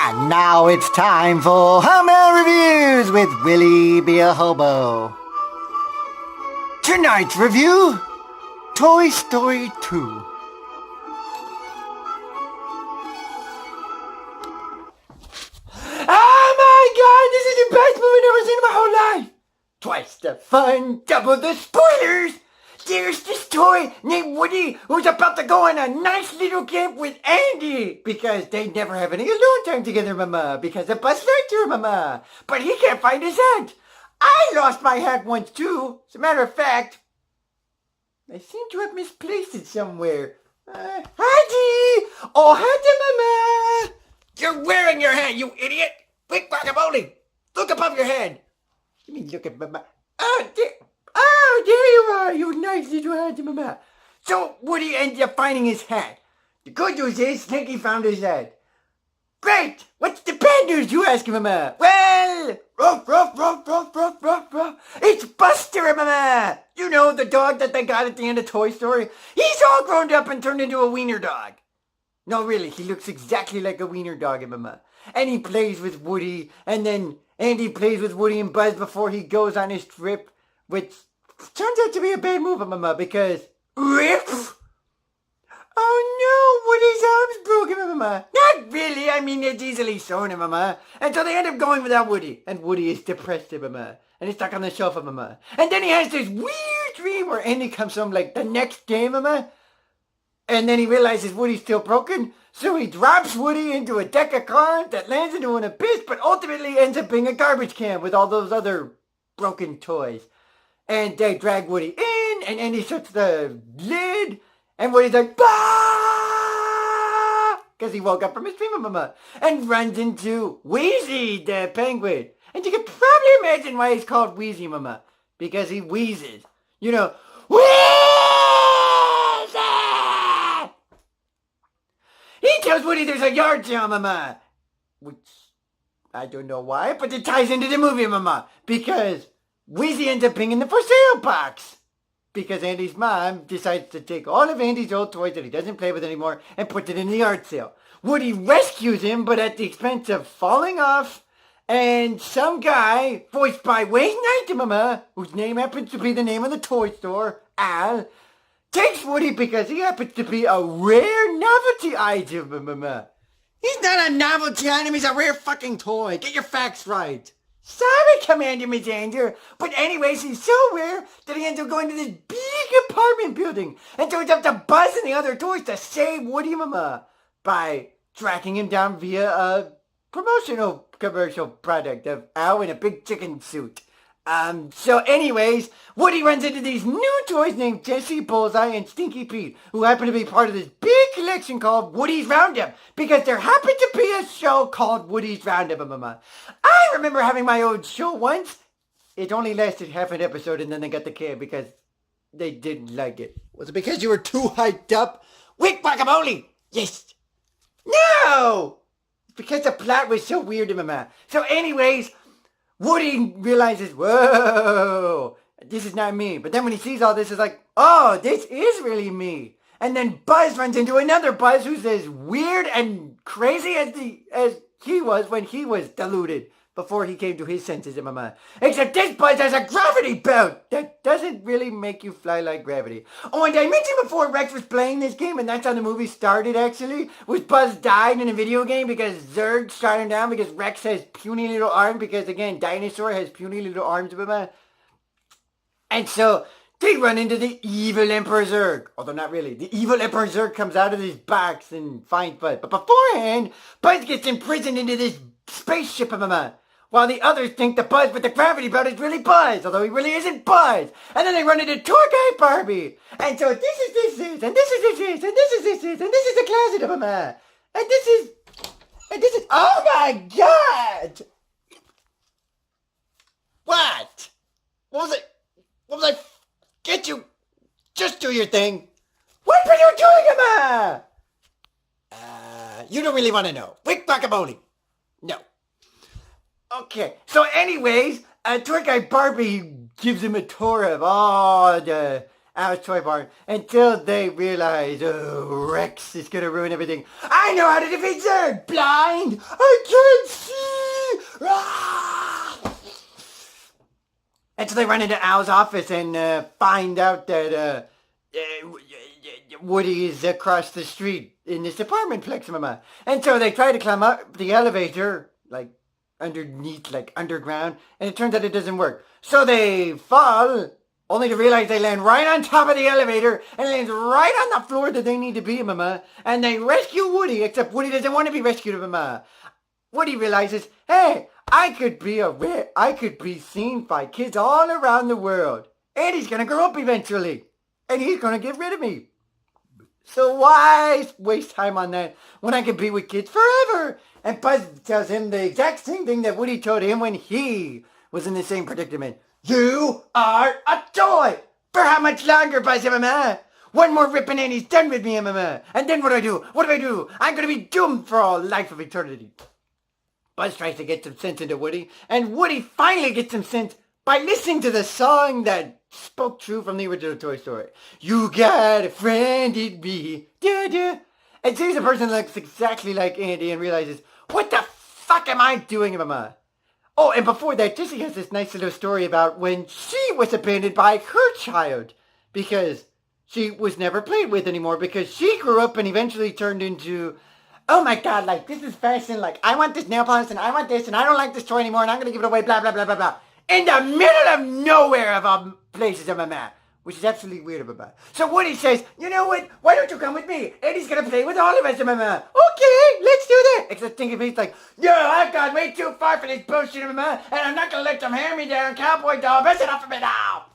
And now it's time for Hobo Reviews with Willie B.A. Hobo. Tonight's review, Toy Story 2. Oh my god, this is the best movie I've ever seen in my whole life! Twice the fun, double the spoilers! There's this toy named Woody who's about to go on a nice little camp with Andy because they never have any alone time together, mama, because of Buzz Lightyear, mama. But he can't find his hat. I lost my hat once too. As a matter of fact, I seem to have misplaced it somewhere. Hattie! Oh, Hattie, mama! You're wearing your hat, you idiot! Quick, guacamole! Look above your head. Let me look at mama. Oh, there you are, you nice little hat, mama. So Woody ends up finding his hat. The good news is Slinky found his hat. Great! What's the bad news, you ask, mama? Well, ruff. It's Buster, mama. You know, the dog that they got at the end of Toy Story? He's all grown up and turned into a wiener dog. No, really, he looks exactly like a wiener dog, mama. And he plays with Woody, and then Andy plays with Woody and Buzz before he goes on his trip, which turns out to be a bad move, mama, because rip! Oh no, Woody's arm's broken, mama. Not really, I mean, it's easily sewn, mama. And so they end up going without Woody. And Woody is depressed, mama. And he's stuck on the sofa, mama. And then he has this weird dream where Andy comes home like the next day, mama. And then he realizes Woody's still broken. So he drops Woody into a deck of cards that lands into an abyss, but ultimately ends up being a garbage can with all those other broken toys. And they drag Woody in, and Andy shuts the lid, and Woody's like, bah! Because he woke up from his dream, mama, and runs into Wheezy, the penguin. And you can probably imagine why he's called Wheezy, mama, because he wheezes. You know, Wheezy! He tells Woody there's a yard sale, mama, which I don't know why, but it ties into the movie, mama, because Wheezy ends up being in the for sale box because Andy's mom decides to take all of Andy's old toys that he doesn't play with anymore and puts it in the yard sale. Woody rescues him, but at the expense of falling off, and some guy, voiced by Wayne Knight, mama, whose name happens to be the name of the toy store, Al, takes Woody because he happens to be a rare novelty item, mama. He's not a novelty item, he's a rare fucking toy. Get your facts right. Sorry, Commander Mazander, but anyways, he's so rare that he ends up going to this big apartment building, and so it's up to Buzz and the other toys to save Woody, mama, by tracking him down via a promotional commercial product of Al in a big chicken suit. So anyways, Woody runs into these new toys named Jesse, Bullseye, and Stinky Pete, who happen to be part of this big collection called Woody's Roundup, because there happened to be a show called Woody's Roundup, mama. I remember having my own show once. It only lasted half an episode and then they got the can because they didn't like it. Was it because you were too hyped up? Wick guacamole! Yes! No! It's because the plot was so weird, mama. So anyways, Woody realizes, whoa, this is not me. But then when he sees all this, it's like, oh, this is really me. And then Buzz runs into another Buzz who's as weird and crazy as he was when he was deluded before he came to his senses, mama. Except this Buzz has a gravity belt that doesn't really make you fly like gravity. Oh, and I mentioned before Rex was playing this game, and that's how the movie started, actually, was Buzz died in a video game because Zurg shot him down because Rex has puny little arms, because, again, Dinosaur has puny little arms, mama. And so they run into the evil Emperor Zurg. Although not really. The evil Emperor Zurg comes out of this box and finds Buzz. But beforehand, Buzz gets imprisoned into this spaceship, mama. While the others think the Buzz with the gravity belt is really Buzz, although he really isn't Buzz. And then they run into Tour Guide Barbie. And so this is, and this is, and this is, and this is the closet of mama. And this is, oh my God! What? What was I? Get you, just do your thing. What were you doing, mama? You don't really want to know. Wick guacamole. No. Okay, so anyways, Tour Guide Barbie gives him a tour of all the Al's Toy Barn until they realize, oh, Rex is gonna ruin everything. I know how to defeat Zurg! Blind! I can't see! Ah! And so they run into Al's office and find out that Woody is across the street in this apartment complex, mama. And so they try to climb up the elevator, like underneath, like underground, and it turns out it doesn't work. So they fall, only to realize they land right on top of the elevator and lands right on the floor that they need to be, mama. And they rescue Woody, except Woody doesn't want to be rescued, mama. Woody realizes, hey, I could be seen by kids all around the world. And he's gonna grow up eventually. And he's gonna get rid of me. So why waste time on that when I can be with kids forever? And Buzz tells him the exact same thing that Woody told him when he was in the same predicament. You are a toy! For how much longer, Buzz, mama? One more ripping and he's done with me, mama. And then what do I do? What do I do? I'm gonna be doomed for all life of eternity. Buzz tries to get some sense into Woody, and Woody finally gets some sense by listening to the song that spoke true from the original Toy Story. You got a friend in me. Da-da. And sees a person that looks exactly like Andy and realizes, what the fuck am I doing, mama? Oh, and before that, Jessie has this nice little story about when she was abandoned by her child because she was never played with anymore because she grew up and eventually turned into, oh my god, like this is fashion, like I want this nail polish and I want this and I don't like this toy anymore and I'm going to give it away, blah, blah, blah, blah, blah. In the middle of nowhere of all places on my map, which is absolutely weird about that. So Woody says, you know what, why don't you come with me? Eddie's going to play with all of us on my map. Okay, let's do that. Except Stinky Pete's like, yo, I've gone way too far for this bullshit on my map and I'm not going to let some hand-me-down cowboy doll mess it up for me now.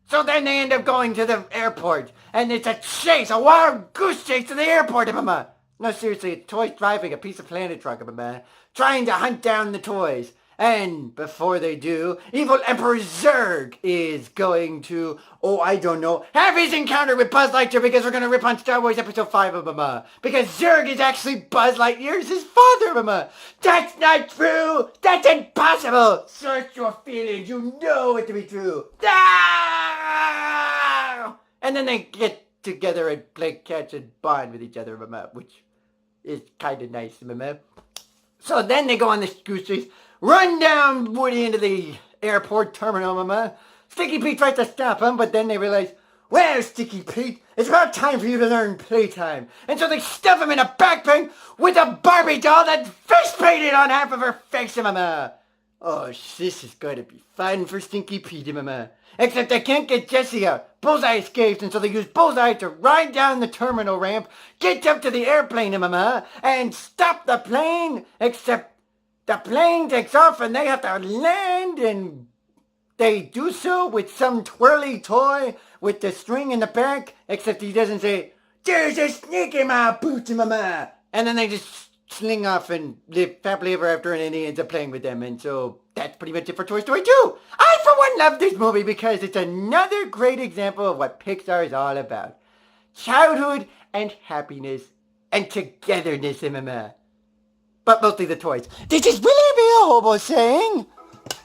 So then they end up going to the airport and it's a chase, a wild goose chase to the airport, mama. No, seriously, it's toys driving a piece of planet truck, mama, trying to hunt down the toys. And before they do, evil Emperor Zurg is going to, oh, I don't know, have his encounter with Buzz Lightyear because we're going to rip on Star Wars Episode 5 of mama. Because Zurg is actually Buzz Lightyear's his father, mama. That's not true. That's impossible. Search your feelings. You know it to be true. Ah! And then they get together and play catch and bond with each other, mama, which is kind of nice, mama. So then they go on the goose chase, run down Woody into the airport terminal, mama. Sticky Pete tries to stop him, but then they realize, well, Sticky Pete, it's about time for you to learn playtime. And so they stuff him in a backpack with a Barbie doll that's face painted on half of her face, mama. Oh, this is going to be fun for Stinky Pete, mama. Except they can't get Jessie out. Bullseye escapes, and so they use Bullseye to ride down the terminal ramp, get up to the airplane, mama, and stop the plane, except the plane takes off and they have to land, and they do so with some twirly toy with the string in the back, except he doesn't say, there's a snake in my boots, mama. And then they just sling off and live happily ever after, and then he ends up playing with them. And so that's pretty much it for Toy Story 2. I, for one, love this movie because it's another great example of what Pixar is all about. Childhood and happiness and togetherness, mama. But mostly the toys. This is Willie B.A. Hobo saying,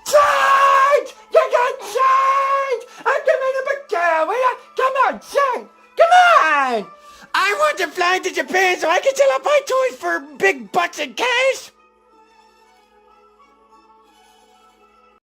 Change! You got change! I'm coming up a girl, will ya? Come on, change! Come on! I want to fly to Japan so I can sell out my toys for big bucks and cash!